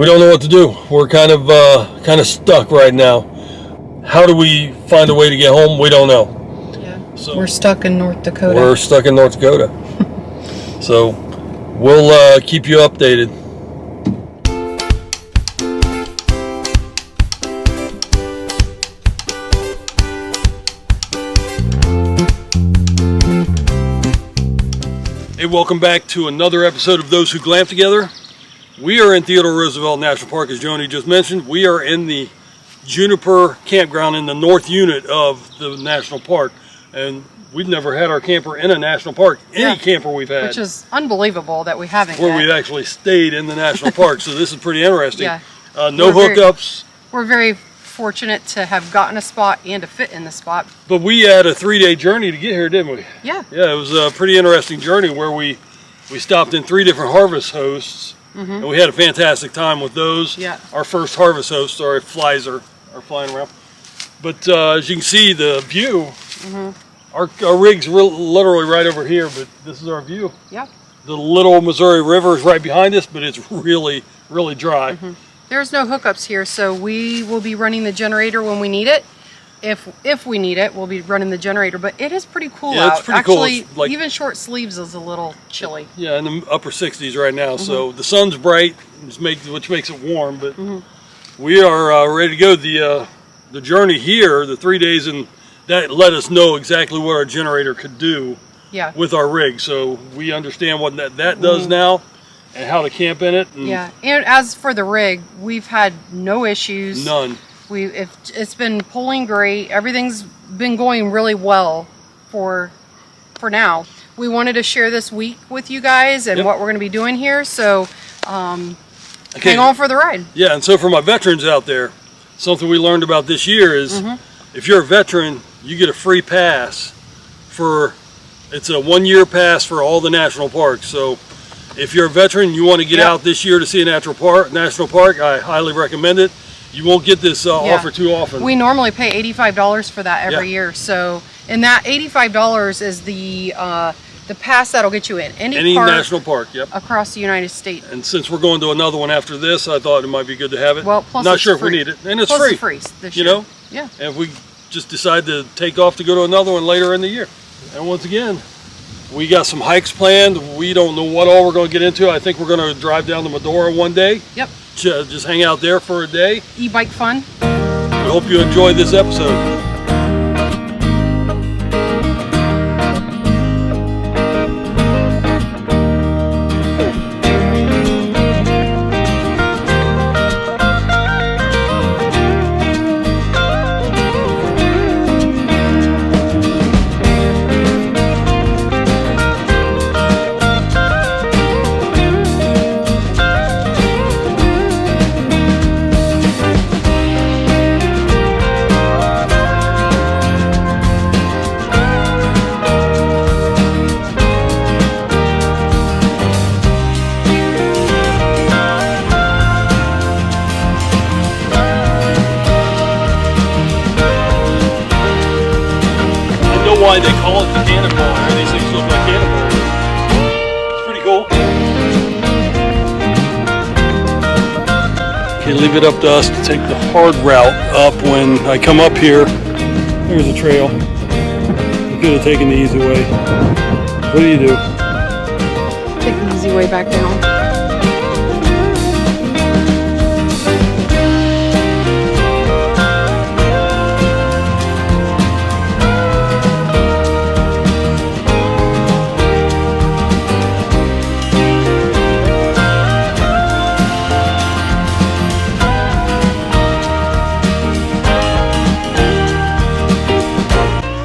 We don't know what to do. We're kind of stuck right now. How do we find a way to get home? We don't know. Yeah. So we're stuck in North Dakota. We're stuck in North Dakota. So we'll keep you updated. Hey, welcome back to another episode of Those Who Glamp Together. We are in Theodor Roosevelt National Park, as Joni just mentioned. We are in the Juniper campground in the north unit of the national park, and we've never had our camper in a national park. Any camper we've had, which is unbelievable that we haven't. Where we've actually stayed in the national park. So this is pretty interesting. Yeah. No hookups. We're very fortunate to have gotten a spot and to fit in the spot. But we had a 3-day journey to get here, didn't we? Yeah. Yeah, it was a pretty interesting journey where we stopped in 3 different harvest hosts. And we had a fantastic time with those. Yeah. Our first harvest host, sorry, flies are flying around. But as you can see, the view, our rig's literally right over here, but this is our view. Yeah. The Little Missouri River is right behind us, but it's really, really dry. There's no hookups here, so we will be running the generator when we need it. If we need it, we'll be running the generator, but it is pretty cool out. It's pretty Actually, cool. Like, even short sleeves is a little chilly. Yeah, in the upper 60s right now, so the sun's bright, which makes it warm, but we are ready to go. The journey here, the 3 days, and that let us know exactly what our generator could do with our rig, so we understand what that does now and how to camp in it. And as for the rig, we've had no issues. None. It's been pulling great. Everything's been going really well for now. We wanted to share this week with you guys and what we're going to be doing here, so hang on for the ride. Yeah, and so for my veterans out there, something we learned about this year is if you're a veteran, you get a free pass it's a 1-year pass for all the national parks. So if you're a veteran, you want to get out this year to see a national park, I highly recommend it. You won't get this offer too often. We normally pay $85 for that every year. So, and that $85 is the pass that'll get you in any park, national park, across the United States. And since we're going to another one after this, I thought it might be good to have it. Well, plus not it's sure free. if we need it, and it's plus free. It's free this year. You know, yeah. And if we just decide to take off to go to another one later in the year, and once again, we got some hikes planned. We don't know what all we're going to get into. I think we're going to drive down to Medora one day. Yep. Just hang out there for a day. E-bike fun. I hope you enjoyed this episode. Why they call it the cannonball here. These things look like cannonballs. It's pretty cool. Okay, leave it up to us to take the hard route up when I come up here. There's a trail. We could have taken the easy way. What do you do? Take the easy way back down.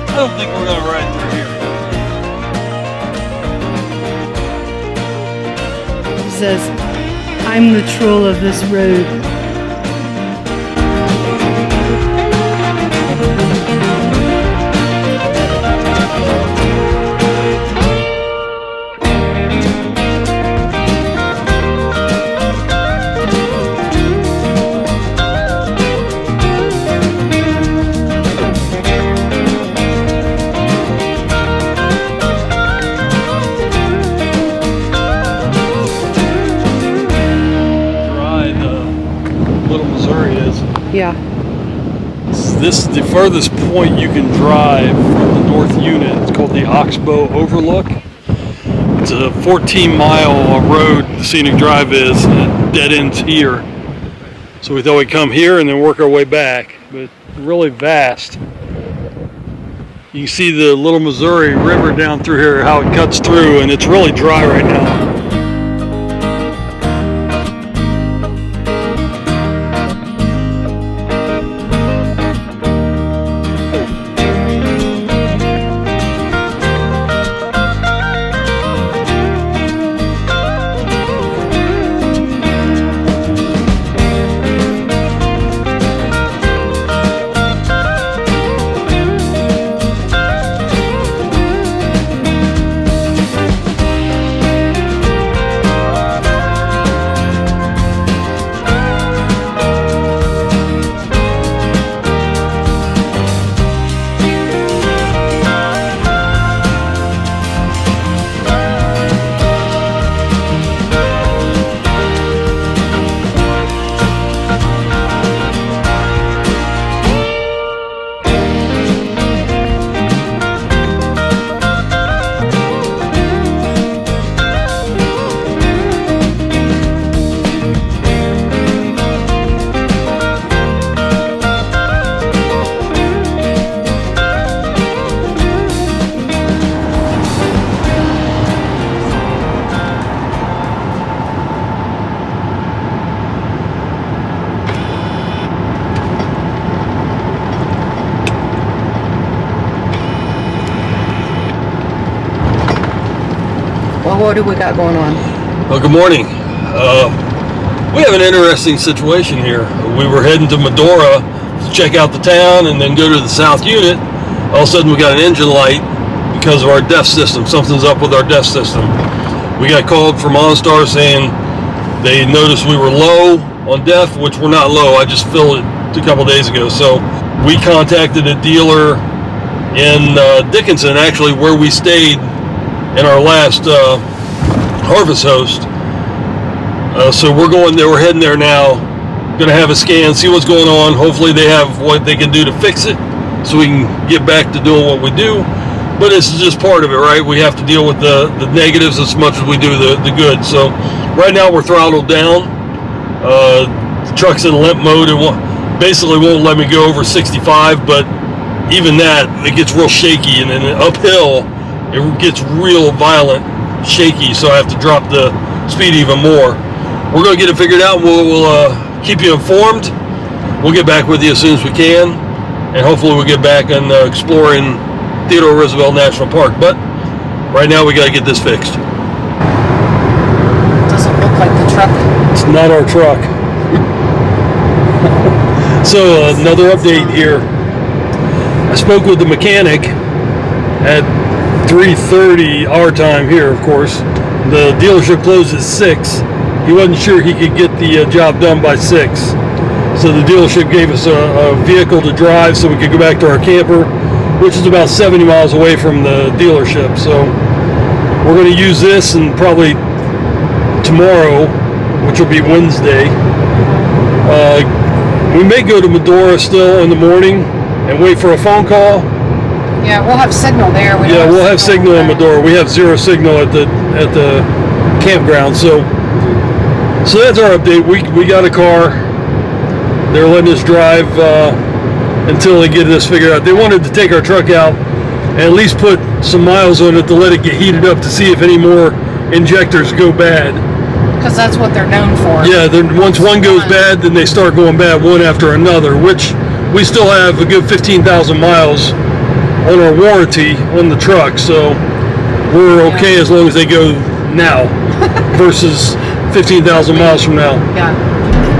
I don't think we're going to ride through here. It says, "I'm the troll of this road." Yeah. This is the furthest point you can drive from the north unit. It's called the Oxbow Overlook. It's a 14-mile road, the scenic drive is, and it dead ends here. So we thought we'd come here and then work our way back, but really vast. You can see the Little Missouri River down through here, how it cuts through, and it's really dry right now. Well, what do we got going on? Well, good morning. We have an interesting situation here. We were heading to Medora to check out the town and then go to the south unit. All of a sudden we got an engine light because of our DEF system. Something's up with our DEF system. We got called from OnStar saying they noticed we were low on DEF, which we're not low. I just filled it a couple days ago. So we contacted a dealer in Dickinson, actually, where we stayed in our last harvest host. So we're going there, we're heading there now, gonna have a scan, see what's going on. Hopefully they have what they can do to fix it so we can get back to doing what we do. But this is just part of it, right? We have to deal with the negatives as much as we do the good. So right now we're throttled down. The truck's in limp mode. It basically won't let me go over 65, but even that, it gets real shaky, and then uphill it gets real violent shaky, so I have to drop the speed even more. We're going to get it figured out. We'll keep you informed. We'll get back with you as soon as we can, and hopefully we'll get back and exploring Theodor Roosevelt National Park. But right now we got to get this fixed. Doesn't look like the truck. It's not our truck. So another update here. I spoke with the mechanic at 3:30 our time here, of course. The dealership closed at 6. He wasn't sure he could get the job done by 6. So the dealership gave us a vehicle to drive so we could go back to our camper, which is about 70 miles away from the dealership. So we're going to use this, and probably tomorrow, which will be Wednesday, we may go to Medora still in the morning and wait for a phone call. Yeah, we'll have signal there. We'll have signal in Medora. We have zero signal at the campground. So that's our update. We got a car. They're letting us drive until they get this figured out. They wanted to take our truck out and at least put some miles on it to let it get heated up to see if any more injectors go bad. Because that's what they're known for. Yeah, then once one goes bad, then they start going bad one after another, which we still have a good 15,000 miles on our warranty on the truck, so we're okay as long as they go now versus 15,000 miles from now. Yeah.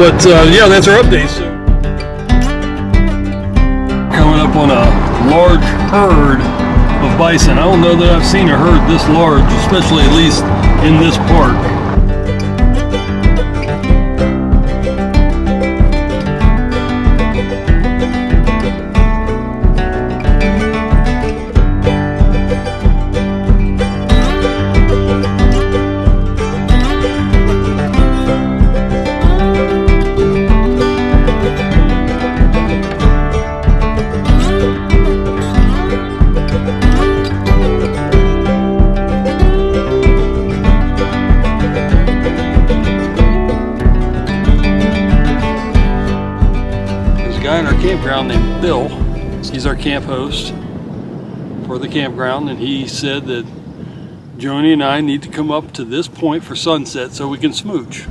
But yeah, that's our update. So, coming up on a large herd of bison. I don't know that I've seen a herd this large, especially at least in this park. campground named Bill. He's our camp host for the campground, and he said that Joni and I need to come up to this point for sunset so we can smooch.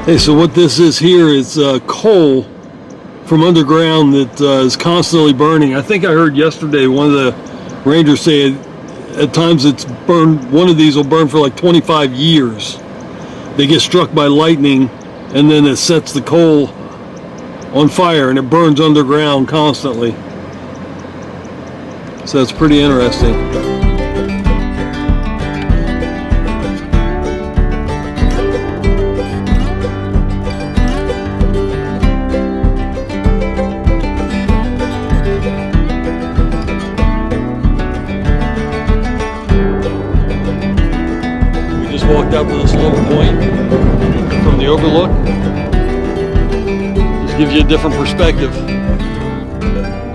Hey, so what this is here is coal from underground that is constantly burning. I think I heard yesterday one of the rangers say at times it's burned, one of these will burn for like 25 years. They get struck by lightning and then it sets the coal on fire and it burns underground constantly. So that's pretty interesting. Walked up to this little point from the overlook. Just gives you a different perspective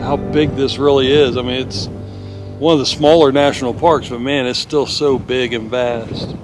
how big this really is. I mean, it's one of the smaller national parks, but man, it's still so big and vast.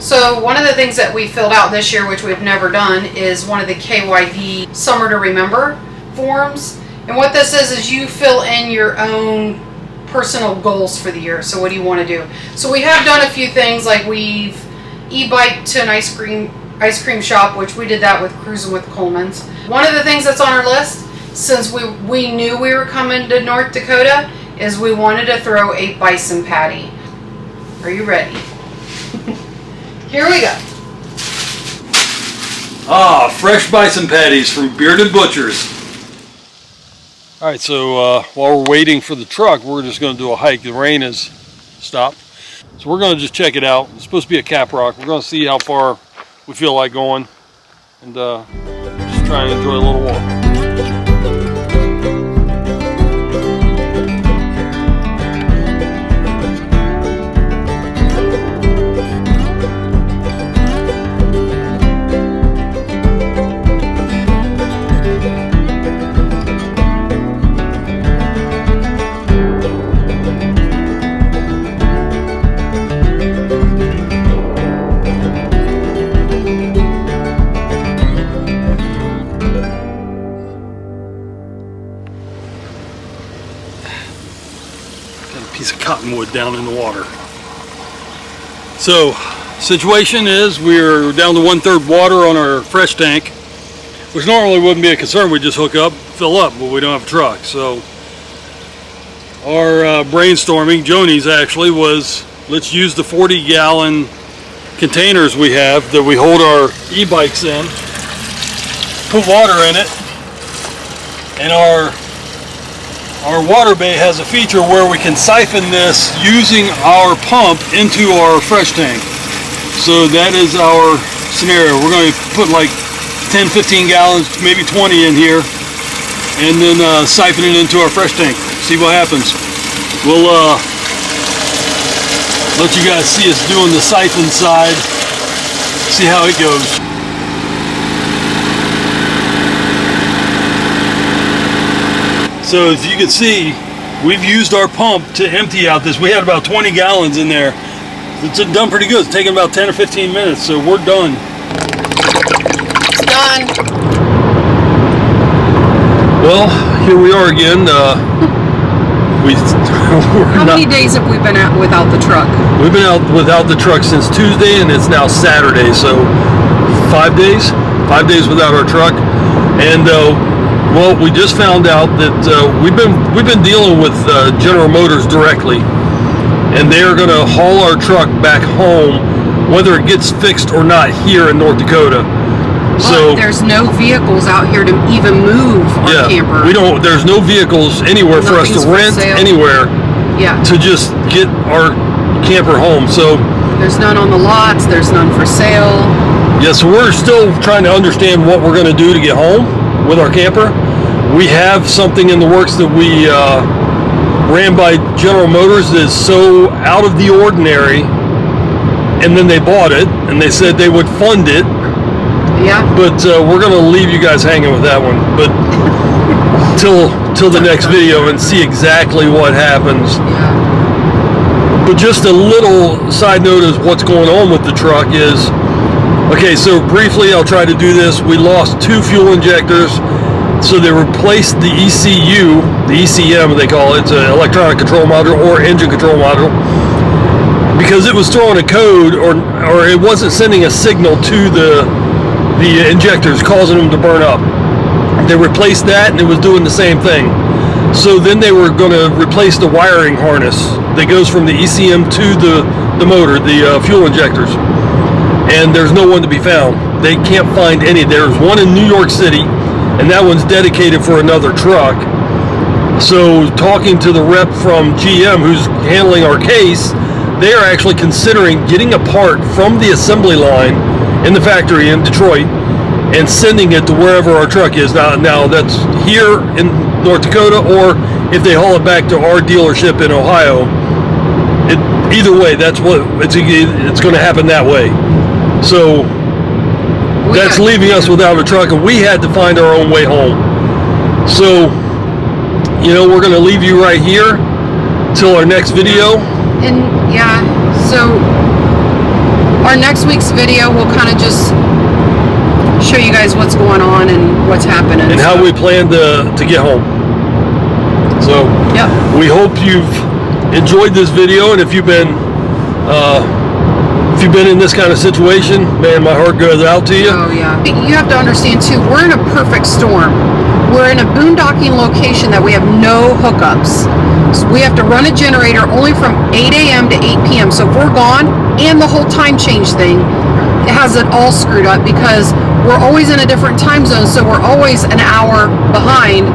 So one of the things that we filled out this year, which we've never done, is one of the KYD Summer to Remember forms. And what this is you fill in your own personal goals for the year. So what do you want to do? So we have done a few things, like we've e-biked to an ice cream shop, which we did that with Cruising with Coleman's. One of the things that's on our list, since we knew we were coming to North Dakota, is we wanted to throw a bison patty. Are you ready? Here we go. Ah, fresh bison patties from Bearded Butchers. All right, so while we're waiting for the truck, we're just going to do a hike. The rain has stopped. So we're going to just check it out. It's supposed to be a cap rock. We're going to see how far we feel like going and just try and enjoy a little walk. Piece of cottonwood down in the water. So, situation is we're down to 1/3 water on our fresh tank, which normally wouldn't be a concern. We just hook up, fill up, but we don't have a truck. So, our brainstorming, Joni's actually, was let's use the 40-gallon containers we have that we hold our e-bikes in, put water in it, and our water bay has a feature where we can siphon this using our pump into our fresh tank. So that is our scenario. We're going to put like 10-15 gallons, maybe 20 in here, and then siphon it into our fresh tank. See what happens. We'll let you guys see us doing the siphon side See how it goes. So as you can see, we've used our pump to empty out this. We had about 20 gallons in there. It's done pretty good. It's taken about 10 or 15 minutes, so we're done. It's done. Well, here we are again. How many days have we been out without the truck? We've been out without the truck since Tuesday, and it's now Saturday, so 5 days. 5 days without our truck, and well, we just found out that we've been dealing with General Motors directly, and they are going to haul our truck back home, whether it gets fixed or not here in North Dakota. But there's no vehicles out here to even move our camper. We don't. There's no vehicles anywhere for us to rent anywhere. Yeah. To just get our camper home. So there's none on the lots. There's none for sale. Yeah. So we're still trying to understand what we're going to do to get home with our camper. We have something in the works that we ran by General Motors that is so out of the ordinary, and then they bought it and they said they would fund it. Yeah. But we're going to leave you guys hanging with that one. But till the next video and see exactly what happens. Yeah. But just a little side note is what's going on with the truck is, okay, so briefly I'll try to do this. We lost 2 fuel injectors. So they replaced the ECU, the ECM they call it. It's an electronic control module or engine control module, because it was throwing a code or it wasn't sending a signal to the injectors, causing them to burn up. They replaced that and it was doing the same thing. So then they were going to replace the wiring harness that goes from the ECM to the motor, the fuel injectors. And there's no one to be found. They can't find any. There's one in New York City, and that one's dedicated for another truck. So talking to the rep from GM who's handling our case, they are actually considering getting a part from the assembly line in the factory in Detroit and sending it to wherever our truck is. Now that's here in North Dakota, or if they haul it back to our dealership in Ohio. Either way, that's what it's going to happen that way. So that's leaving us without a truck, and we had to find our own way home. So, you know, we're going to leave you right here till our next video. And yeah, so our next week's video will kind of just show you guys what's going on and what's happening. And how we plan to get home. So, yeah, we hope you've enjoyed this video, and if you've been in this kind of situation, man, my heart goes out to you. Oh yeah. You have to understand too, we're in a perfect storm. We're in a boondocking location that we have no hookups. So we have to run a generator only from 8 a.m. to 8 p.m. So if we're gone, and the whole time change thing, it has it all screwed up because we're always in a different time zone. So we're always an hour behind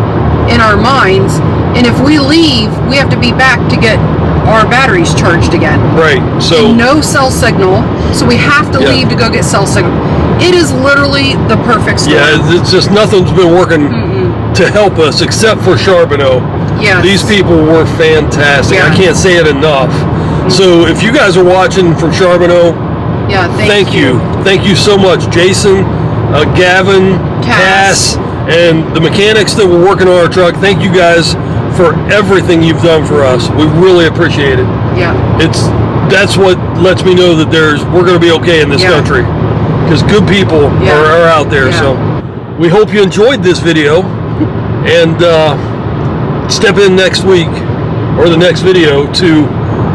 in our minds. And if we leave, we have to be back to get our batteries charged again. Right. So and no cell signal. So we have to leave to go get cell signal. It is literally the perfect storm. Yeah, it's just nothing's been working to help us except for Charbonneau. Yeah. These people were fantastic. Yeah. I can't say it enough. So if you guys are watching from Charbonneau, yeah, thank you. Thank you so much, Jason, Gavin, Cass, and the mechanics that were working on our truck. Thank you guys for everything you've done for us. We really appreciate it. Yeah. That's what lets me know that we're going to be okay in this country, because good people are out there. Yeah. So we hope you enjoyed this video, and step in next week or the next video to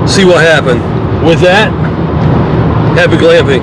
see what happened. With that, happy glamping.